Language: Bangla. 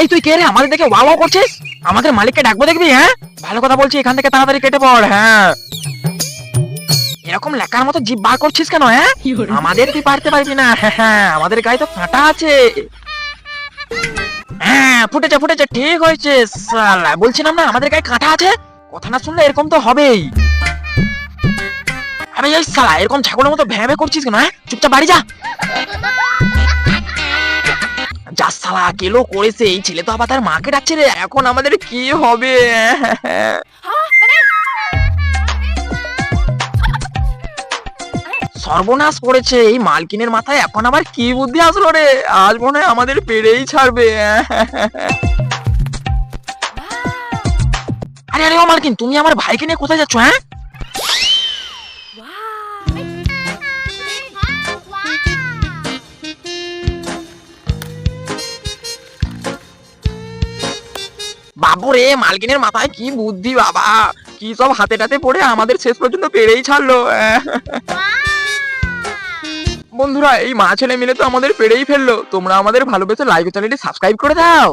এই তুই কে রে আমাদের দেখে ওয়া ওয়া করছিস? আমাদের মালিককে ডাকবো দেখবি? হ্যাঁ ভালো কথা বলছি, এখান থেকে তাড়াতাড়ি কেটে পড়। হ্যাঁ এরকম লেখার মতো জিভ বার করছিস কেন? হ্যাঁ আমাদের তুই পারতে পারবি না। হ্যাঁ আমাদের গায়ে তো কাঁটা আছে। হ্যাঁ ফুটেছে ফুটেছে, ঠিক হয়েছে। শালা বলছিলাম না আমাদের গায়ে কাঁটা আছে, কথা না শুনলে এরকম তো হবেই। আরে এই শালা এরকম ছাগলের মতো ভ্যাঁ ভ্যাঁ করছিস কেন? হ্যাঁ চুপচাপ বাড়ি যা। যা শালা কেলো করেছে, এই ছেলে তো আবার তার মাকে ডাকছে রে। এখন আমাদের কি হবে? সর্বনাশ করেছে এই মালকিনের মাথায়। এখন আবার কি বুদ্ধি আসলো রে? আজ মনে হয় আমাদের পেড়েই ছাড়বে। আরে আরে ও মালকিন, তুমি আমার ভাইকে নিয়ে কোথায় যাচ্ছ? হ্যাঁ বাবুরে, মালকিনের মাথায় কি বুদ্ধি বাবা! কি সব হাতে টাতে পড়ে আমাদের শেষ পর্যন্ত পেড়েই ছাড়লো। বন্ধুরা এই মা ছেলে মিলে তো আমাদের পেড়েই ফেললো। তোমরা আমাদের ভালোবেসে লাইক ও চ্যানেলটি সাবস্ক্রাইব করে দাও।